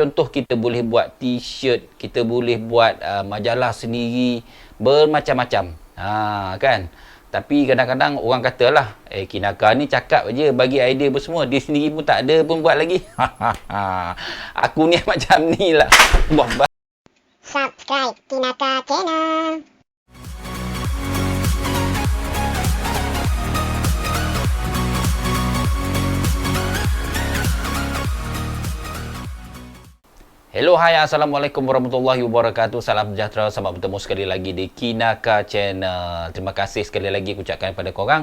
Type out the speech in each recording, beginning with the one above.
Contoh, kita boleh buat t-shirt, kita boleh buat majalah sendiri, bermacam-macam. Kan? Tapi kadang-kadang orang katalah, Kinaka ni cakap je bagi idea pun semua, dia sendiri pun tak ada pun buat lagi. Aku ni macam ni lah. Subscribe Kinaka Channel. Hello, hai, Assalamualaikum warahmatullahi wabarakatuh. Salam sejahtera, selamat bertemu sekali lagi di Kinaka Channel. Terima kasih sekali lagi aku ucapkan kepada korang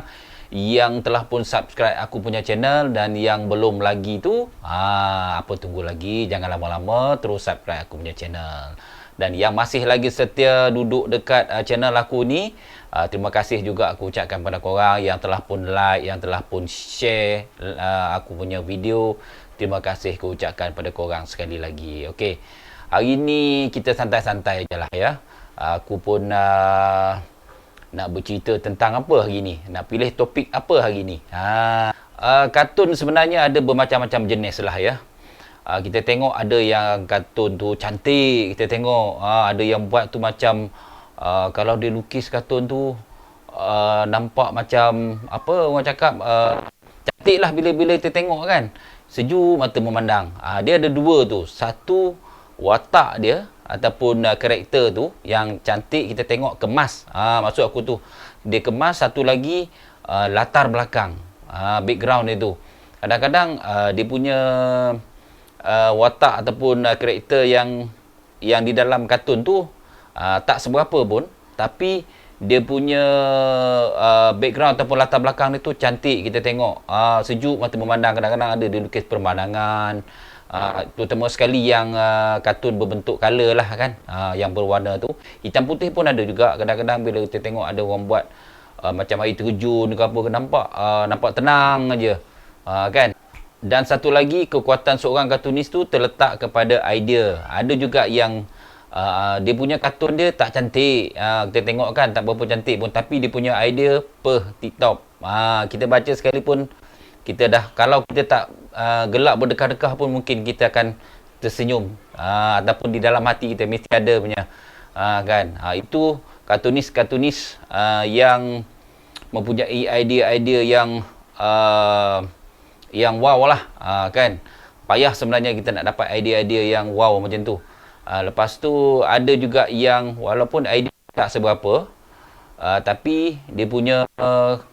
yang telah pun subscribe aku punya channel, dan yang belum lagi tu, apa tunggu lagi, jangan lama-lama, terus subscribe aku punya channel. Dan yang masih lagi setia duduk dekat channel aku ni, terima kasih juga aku ucapkan kepada korang yang telah pun like, yang telah pun share aku punya video. Terima kasih aku ucapkan pada korang sekali lagi. Okey. Hari ni kita santai-santai je lah ya. Aku pun nak bercerita tentang apa hari ni. Nak pilih topik apa hari ni. Kartun sebenarnya ada bermacam-macam jenis lah ya. Kita tengok ada yang kartun tu cantik. Kita tengok ada yang buat tu macam kalau dia lukis kartun tu nampak macam apa orang cakap, cantik lah bila kita tengok kan. Sejuk mata memandang. Dia ada dua tu. Satu, watak dia ataupun karakter tu yang cantik, kita tengok kemas. Maksud aku tu, dia kemas. Satu lagi, latar belakang, background dia tu. Kadang-kadang dia punya watak ataupun karakter yang di dalam kartun tu tak seberapa pun, tapi dia punya background ataupun latar belakang dia tu cantik, kita tengok sejuk mata memandang. Kadang-kadang ada dia lukis pemandangan, terutama sekali yang kartun berbentuk color lah kan, yang berwarna tu. Hitam putih pun ada juga. Kadang-kadang bila kita tengok ada orang buat macam air terjun ke apa ke, nampak tenang aja, kan. Dan satu lagi, kekuatan seorang kartunis tu terletak kepada idea. Ada juga yang dia punya kartun dia tak cantik, kita tengok kan tak berapa cantik pun, tapi dia punya idea TikTok. Kita baca sekalipun, kita dah, kalau kita tak gelak berdekah-dekah pun mungkin kita akan tersenyum, ataupun di dalam hati kita mesti ada punya, kan. Itu kartunis-kartunis yang mempunyai idea-idea yang wow lah, kan. Payah sebenarnya kita nak dapat idea-idea yang wow macam tu. Lepas tu ada juga yang walaupun idea tak seberapa, tapi dia punya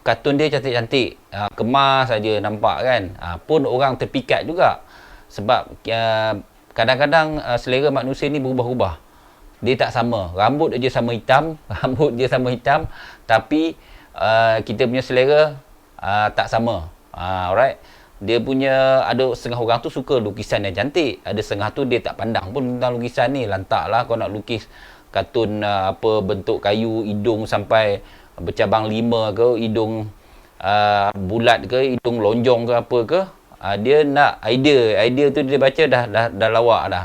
kartun dia cantik-cantik, kemas saja nampak kan, pun orang terpikat juga. Sebab kadang-kadang selera manusia ni berubah-ubah. Dia tak sama, rambut dia sama hitam, tapi kita punya selera tak sama. Alright. Dia punya, ada setengah orang tu suka lukisan yang cantik, ada setengah tu dia tak pandang pun tentang lukisan ni. Lantak lah kau nak lukis kartun apa bentuk kayu, hidung sampai bercabang 5 ke, hidung bulat ke, hidung lonjong ke apa ke, dia nak idea tu dia baca dah lawak dah.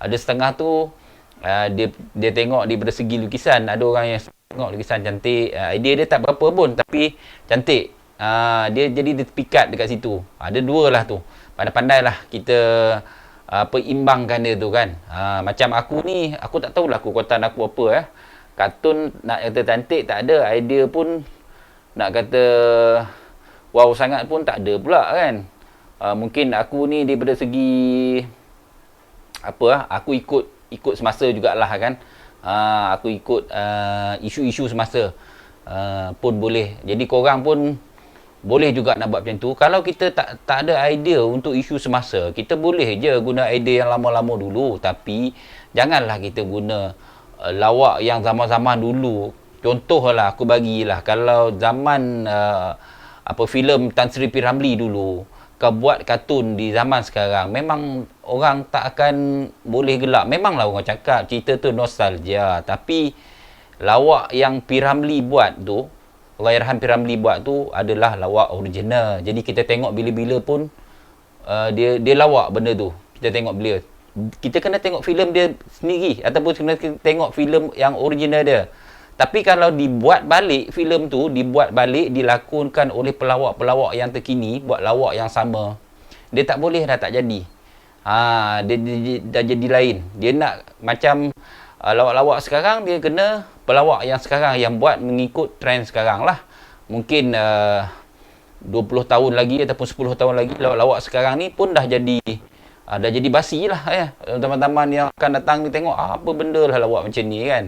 Ada setengah tu dia tengok daripada segi lukisan. Ada orang yang tengok lukisan cantik, idea dia tak berapa pun tapi cantik. Dia jadi dia terpikat dekat situ. Ada dua lah tu. Pandai-pandai lah kita imbangkan dia tu kan. Macam aku ni, aku tak tahulah kekuatan aku apa. Kartun nak kata cantik tak ada, idea pun nak kata wow sangat pun tak ada pula kan. Mungkin aku ni daripada segi aku ikut semasa jugalah kan. Aku ikut isu-isu semasa pun boleh. Jadi korang pun boleh juga nak buat macam tu. Kalau kita tak ada idea untuk isu semasa, kita boleh je guna idea yang lama-lama dulu, tapi janganlah kita guna lawak yang zaman-zaman dulu. Contohlah aku bagilah, kalau zaman filem Tan Sri P. Ramlee dulu, kau buat kartun di zaman sekarang, memang orang tak akan boleh gelak. Memanglah orang cakap cerita tu nostalgia, tapi lawak yang P. Ramlee buat tu, Allahyarham P. Ramlee buat tu adalah lawak original. Jadi kita tengok bila-bila pun dia lawak benda tu. Kita tengok bila. Kita kena tengok filem dia sendiri ataupun kena tengok filem yang original dia. Tapi kalau dibuat balik filem tu, dilakonkan oleh pelawak-pelawak yang terkini, buat lawak yang sama, dia tak boleh dah, tak jadi. Dia dah jadi lain. Dia nak macam lawak-lawak sekarang, dia kena pelawak yang sekarang, yang buat mengikut trend sekarang lah. Mungkin 20 tahun lagi ataupun 10 tahun lagi, lawak-lawak sekarang ni pun dah jadi basi lah ya. Teman-teman yang akan datang ni tengok apa benda lah lawak macam ni kan.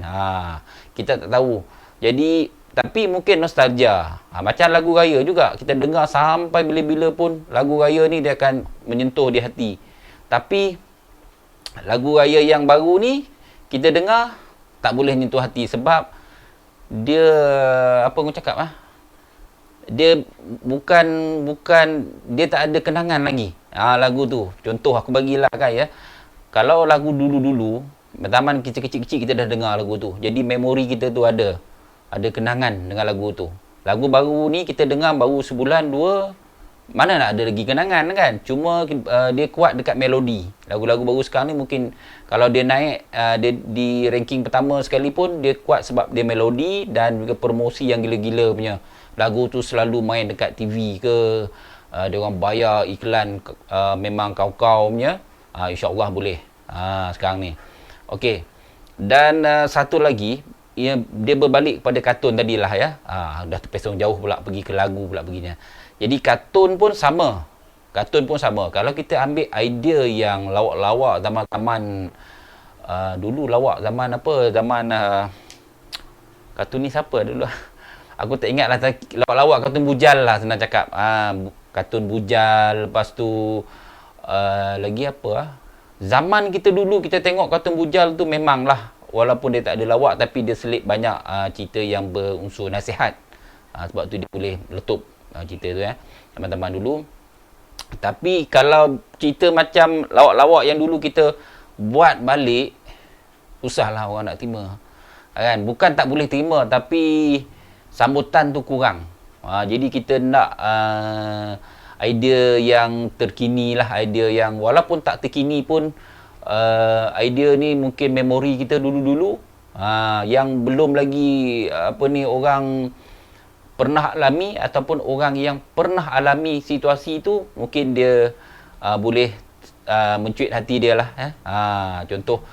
Kita tak tahu. Jadi tapi mungkin nostalgia. Macam lagu raya juga, kita dengar sampai bila-bila pun lagu raya ni dia akan menyentuh di hati. Tapi lagu raya yang baru ni kita dengar tak boleh menyentuh hati sebab dia apa aku cakap dia bukan dia tak ada kenangan lagi lagu tu. Contoh aku bagilah kan ya, kalau lagu dulu-dulu zaman kita kecil-kecil kita dah dengar lagu tu, jadi memori kita tu ada kenangan dengan lagu tu. Lagu baru ni kita dengar baru sebulan dua, mana nak ada lagi kenangan kan. Cuma dia kuat dekat melodi. Lagu-lagu baru sekarang ni mungkin kalau dia naik dia di ranking pertama sekalipun, dia kuat sebab dia melodi dan juga promosi yang gila-gila punya. Lagu tu selalu main dekat TV ke, dia orang bayar iklan memang kau-kau punya. InsyaAllah boleh sekarang ni. Okey. Dan satu lagi, dia berbalik pada kartun tadilah ya. Dah terpesong jauh pula pergi ke lagu pula begini. Jadi kartun pun sama. Kalau kita ambil idea yang lawak-lawak zaman-zaman dulu, lawak zaman apa? Zaman kartun ni siapa dulu? Aku tak ingat lah. Lawak-lawak kartun bujal lah senang cakap. Kartun bujal. Lepas tu lagi apa? Zaman kita dulu kita tengok kartun bujal tu memanglah, walaupun dia tak ada lawak tapi dia selip banyak cerita yang berunsur nasihat. Sebab tu dia boleh letup cerita tu ya, teman-teman dulu. Tapi kalau cerita macam lawak-lawak yang dulu kita buat balik, susahlah orang nak terima kan. Bukan tak boleh terima, tapi sambutan tu kurang. Jadi kita nak idea yang terkini lah, idea yang walaupun tak terkini pun idea ni mungkin memori kita dulu-dulu yang belum lagi orang pernah alami, ataupun orang yang pernah alami situasi tu, mungkin dia boleh mencuit hati dia lah. Contoh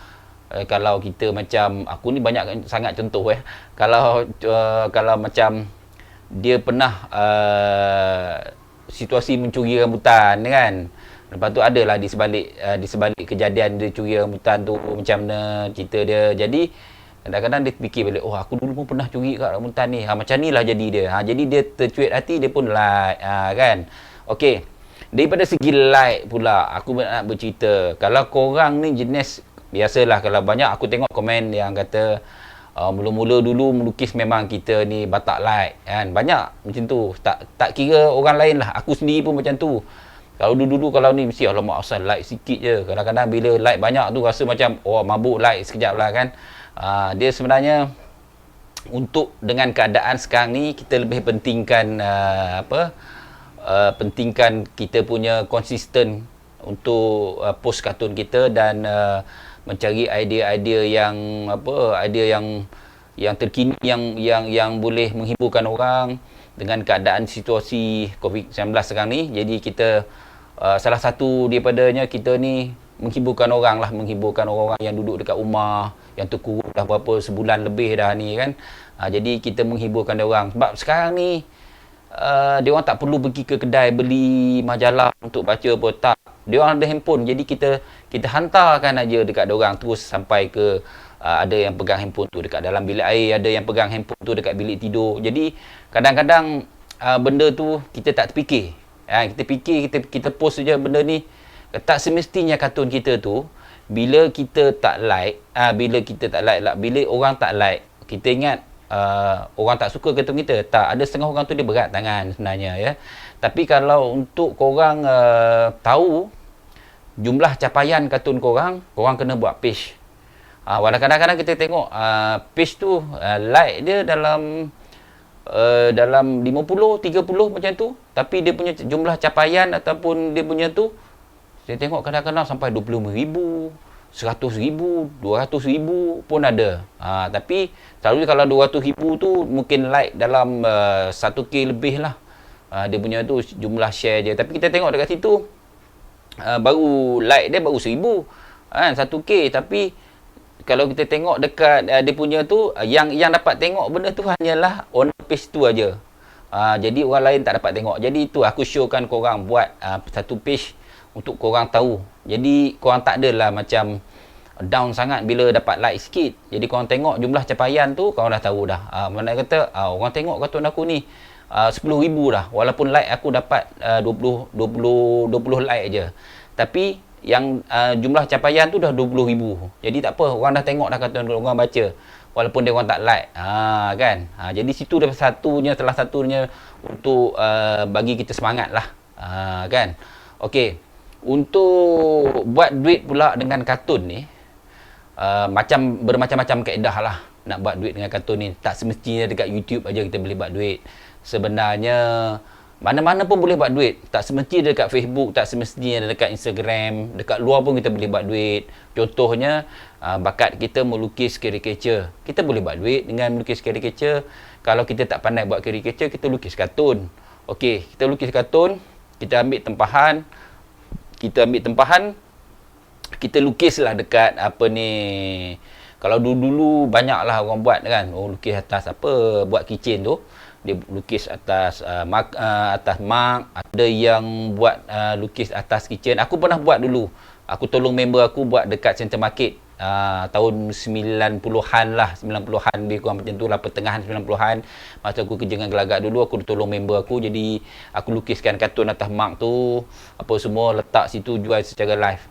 kalau kita macam aku ni banyak sangat contoh kalau macam dia pernah situasi mencuri rambutan kan. Lepas tu adalah di sebalik kejadian dia curi rambutan tu macam mana cerita dia. Jadi kadang-kadang dia fikir balik, aku dulu pun pernah curi kat rambutan ni. Macam ni lah jadi dia. Jadi dia tercuit hati, dia pun like kan. Okey. Daripada segi like pula, aku nak bercerita. Kalau korang ni jenis, biasalah kalau banyak aku tengok komen yang kata mula-mula dulu melukis memang kita ni batak like kan. Banyak macam tu. Tak kira orang lain lah. Aku sendiri pun macam tu. Kalau dulu-dulu kalau ni mesti alamak asal like sikit je. Kadang-kadang bila like banyak tu rasa macam mabuk like sekejap lah kan. Dia sebenarnya untuk dengan keadaan sekarang ni kita lebih pentingkan pentingkan kita punya konsisten untuk post kartun kita dan mencari idea-idea yang terkini yang boleh menghiburkan orang dengan keadaan situasi COVID-19 sekarang ni. Jadi kita salah satu daripadanya kita ni menghiburkan orang yang duduk dekat rumah, yang terkurung dah berapa sebulan lebih dah ni kan. Jadi kita menghiburkan dia orang sebab sekarang ni dia orang tak perlu pergi ke kedai beli majalah untuk baca apa, tak. Dia orang ada handphone, jadi kita hantarkan aja dekat dia orang terus sampai ke ada yang pegang handphone tu dekat dalam bilik air, ada yang pegang handphone tu dekat bilik tidur. Jadi kadang-kadang benda tu kita tak terfikir. Kita fikir kita post saja benda ni. Tak semestinya kartun kita tu bila kita tak like, bila orang tak like, kita ingat orang tak suka kartun kita. Tak, ada setengah orang tu dia berat tangan sebenarnya ya. Tapi kalau untuk korang tahu jumlah capaian kartun korang kena buat page. Walau kadang-kadang kita tengok page tu like dia dalam 50, 30 macam tu, tapi dia punya jumlah capaian ataupun dia punya tu, saya tengok kadang-kadang sampai 25,000, 100,000, 200,000 pun ada. Tapi selalu kalau 200,000 tu mungkin like dalam 1K lebih lah. Dia punya tu jumlah share je. Tapi kita tengok dekat situ baru like dia baru 1000 kan, 1k. Tapi kalau kita tengok dekat dia punya tu, yang dapat tengok benda tu hanyalah owner page tu aja. Jadi orang lain tak dapat tengok. Jadi itu aku showkan korang buat satu page untuk korang tahu. Jadi korang tak adalah macam down sangat bila dapat like sikit. Jadi korang tengok jumlah capaian tu, korang dah tahu dah. Mana kata orang tengok kartun aku ni 10,000 dah. Walaupun like aku dapat 20 like aja. Tapi yang jumlah capaian tu dah 20,000. Jadi tak apa, orang dah tengok dah kartun orang baca. Walaupun dia orang tak like. Kan? Jadi situ dah salah satunya untuk bagi kita semangat lah. Kan? Okey. Untuk buat duit pula dengan kartun ni, bermacam-macam kaedah lah nak buat duit dengan kartun ni. Tak semestinya dekat YouTube aja kita boleh buat duit. Sebenarnya mana-mana pun boleh buat duit. Tak semestinya dekat Facebook, tak semestinya dekat Instagram, dekat luar pun kita boleh buat duit. Contohnya bakat kita melukis caricature, kita boleh buat duit dengan melukis caricature. Kalau kita tak pandai buat caricature, kita lukis kartun. Okey, kita lukis kartun, kita ambil tempahan, kita lukislah dekat apa ni. Kalau dulu banyaklah orang buat kan, lukis atas apa, buat keychain tu dia lukis atas atas mug. Ada yang buat lukis atas keychain. Aku pernah buat dulu, aku tolong member aku buat dekat Center Market tahun 90-an lah, 90-an lebih kurang macam tu lah, pertengahan 90-an. Masa aku kerja dengan Gelagak dulu, aku tolong member aku, jadi aku lukiskan kartun atas mug tu, apa semua letak situ, jual secara live.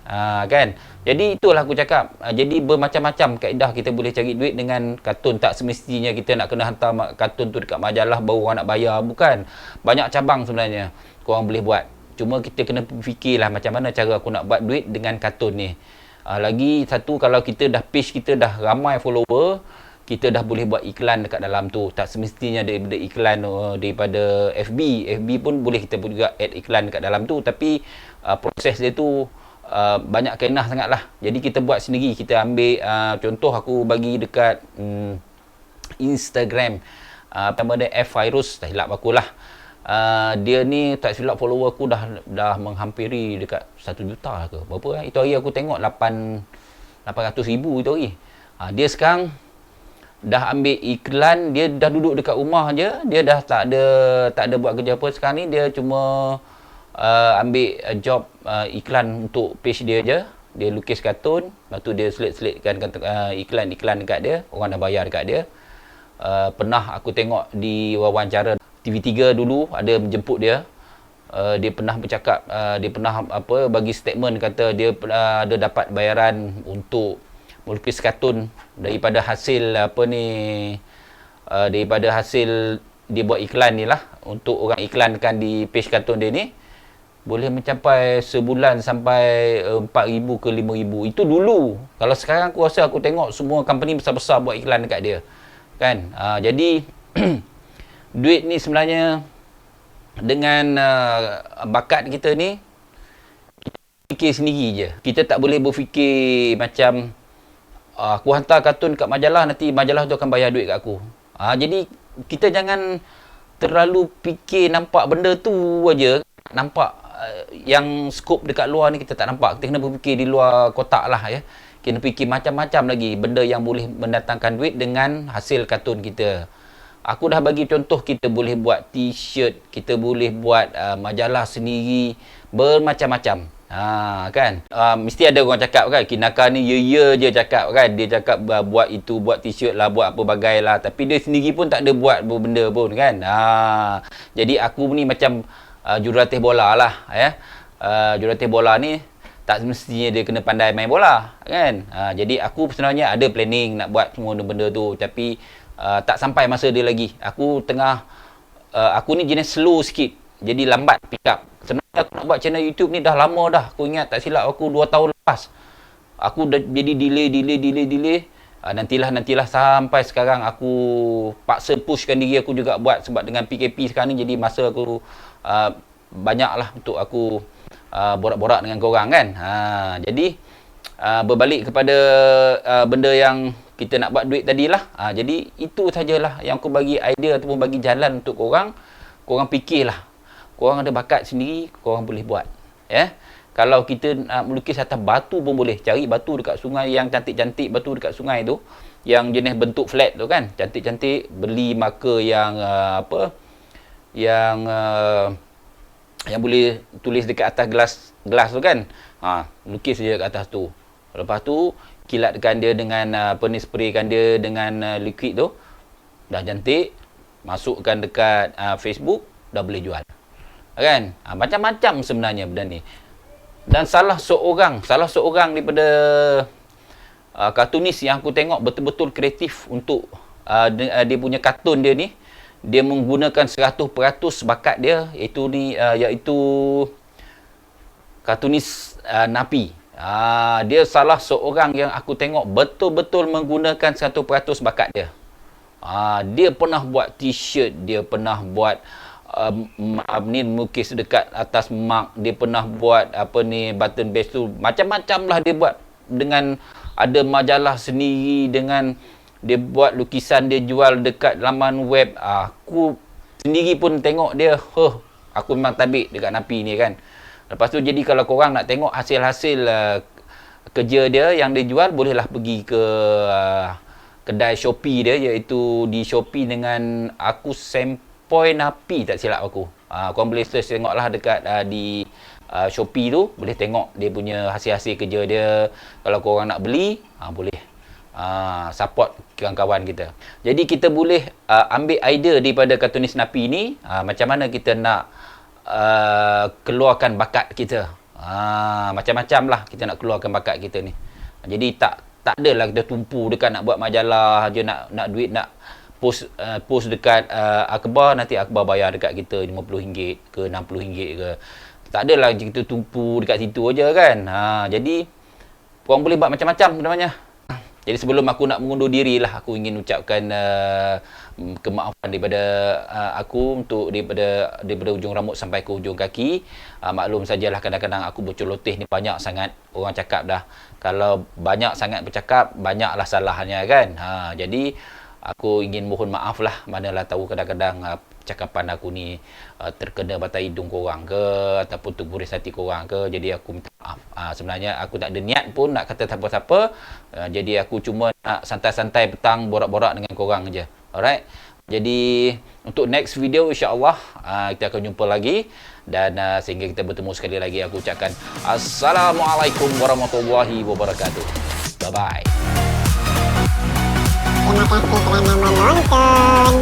Kan? Jadi itulah aku cakap. Jadi bermacam-macam kaedah kita boleh cari duit dengan kartun. Tak semestinya kita nak kena hantar kartun tu dekat majalah baru orang nak bayar. Bukan. Banyak cabang sebenarnya korang boleh buat. Cuma kita kena fikirlah macam mana cara aku nak buat duit dengan kartun ni. Lagi satu, kalau kita dah page kita dah ramai follower, kita dah boleh buat iklan dekat dalam tu. Tak semestinya daripada iklan daripada FB. FB pun boleh kita juga add iklan dekat dalam tu. Tapi proses dia tu banyak kaedah sangat lah. Jadi kita buat sendiri. Kita ambil contoh, aku bagi dekat Instagram, nama dia F-Virus, tak silap aku lah. Dia ni tak silap follower aku dah menghampiri dekat 1 juta ke berapa. Itu hari aku tengok 800,000 itu hari. Dia sekarang dah ambil iklan, dia dah duduk dekat rumah je, dia dah tak ada buat kerja apa. Sekarang ni dia cuma ambil job iklan untuk page dia je. Dia lukis kartun, lepas tu dia selit-selitkan iklan-iklan dekat dia, orang dah bayar dekat dia. Pernah aku tengok di wawancara TV3 dulu, ada menjemput dia. Dia pernah bercakap, dia pernah bagi statement, kata dia ada dapat bayaran untuk melukis kartun daripada hasil daripada hasil dia buat iklan ni lah, untuk orang iklankan di page kartun dia ni, boleh mencapai sebulan sampai 4,000 ke 5,000. Itu dulu. Kalau sekarang aku rasa, aku tengok semua company besar-besar buat iklan dekat dia kan. Jadi duit ni sebenarnya dengan bakat kita ni, kita fikir sendiri je. Kita tak boleh berfikir macam aku hantar kartun kat majalah, nanti majalah tu akan bayar duit kat aku. Jadi kita jangan terlalu fikir nampak benda tu aja, nampak yang skop dekat luar ni kita tak nampak. Kita kena berfikir di luar kotak lah ya. Kena fikir macam-macam lagi benda yang boleh mendatangkan duit dengan hasil kartun kita. Aku dah bagi contoh, kita boleh buat t-shirt, kita boleh buat majalah sendiri, bermacam-macam. Kan? Mesti ada orang cakap kan, Kinaka ni ya je cakap kan. Dia cakap buat itu, buat t-shirt lah, buat apa bagai lah. Tapi dia sendiri pun tak ada buat benda pun kan. Jadi aku ni macam jurulatih bola lah ya. Jurulatih bola ni tak semestinya dia kena pandai main bola kan. Jadi aku sebenarnya ada planning nak buat semua benda tu, tapi tak sampai masa dia lagi. Aku ni jenis slow sikit, jadi lambat pick up. Sebenarnya aku nak buat channel YouTube ni dah lama dah. Aku ingat tak silap aku 2 tahun lepas. Aku dah jadi delay. Nantilah sampai sekarang aku paksa pushkan diri aku juga buat, sebab dengan PKP sekarang ni jadi masa aku banyaklah untuk aku borak-borak dengan korang kan. Jadi berbalik kepada benda yang kita nak buat duit tadilah. Jadi itu sajalah yang aku bagi idea ataupun bagi jalan untuk korang. Korang fikirlah. Korang ada bakat sendiri, korang boleh buat. Ya. Kalau kita nak melukis atas batu pun boleh. Cari batu dekat sungai yang cantik-cantik, batu dekat sungai tu, yang jenis bentuk flat tu kan, cantik-cantik. Beli marker yang yang boleh tulis dekat atas gelas tu kan. Lukis je kat atas tu. Lepas tu kilatkan dia dengan spraykan dia dengan liquid tu. Dah cantik. Masukkan dekat Facebook, dah boleh jual. Kan? Macam-macam sebenarnya benda ni. Dan salah seorang daripada kartunis yang aku tengok betul-betul kreatif untuk dia punya kartun dia ni, dia menggunakan 100% bakat dia, iaitu kartunis Napi. Dia salah seorang yang aku tengok betul-betul menggunakan 100% bakat dia. Dia pernah buat t-shirt, dia pernah buat melukis dekat atas mug, dia pernah buat button base tu, macam-macam lah dia buat, dengan ada majalah sendiri, dengan dia buat lukisan dia jual dekat laman web. Aku sendiri pun tengok dia, aku memang tabik dekat Napi ni kan. Lepas tu jadi kalau korang nak tengok hasil-hasil kerja dia yang dia jual, bolehlah pergi ke kedai Shopee dia, iaitu di Shopee dengan aku Sempoy Napi tak silap aku. Korang boleh search tengoklah dekat di Shopee tu, boleh tengok dia punya hasil-hasil kerja dia. Kalau korang nak beli, boleh support kawan-kawan kita. Jadi kita boleh ambil idea daripada kartunis Napi ni, macam mana kita nak keluarkan bakat kita. Macam-macam lah kita nak keluarkan bakat kita ni. Jadi tak adalah kita tumpu dekat nak buat majalah je, nak duit, nak post dekat akhbar, nanti akhbar bayar dekat kita RM50 ke RM60 ke. Tak adalah kita tumpu dekat situ aja kan. Jadi korang boleh buat macam-macam sebenarnya. Jadi sebelum aku nak mengundur diri lah, aku ingin ucapkan kemaafan daripada aku untuk daripada ujung rambut sampai ke ujung kaki. Maklum sajalah, kadang-kadang aku berceloteh ni banyak sangat. Orang cakap dah, kalau banyak sangat bercakap, banyaklah salahnya kan. Jadi aku ingin mohon maaf lah, manalah tahu kadang-kadang cakapan aku ni terkena batai hidung korang ke, ataupun terguris hati korang ke. Jadi aku minta maaf. Sebenarnya aku tak ada niat pun nak kata siapa-siapa. Jadi aku cuma nak santai-santai petang borak-borak dengan korang je. Alright. Jadi untuk next video insya-Allah kita akan jumpa lagi, dan sehingga kita bertemu sekali lagi, aku ucapkan Assalamualaikum warahmatullahi wabarakatuh. Bye bye. Terima kasih kerana menonton.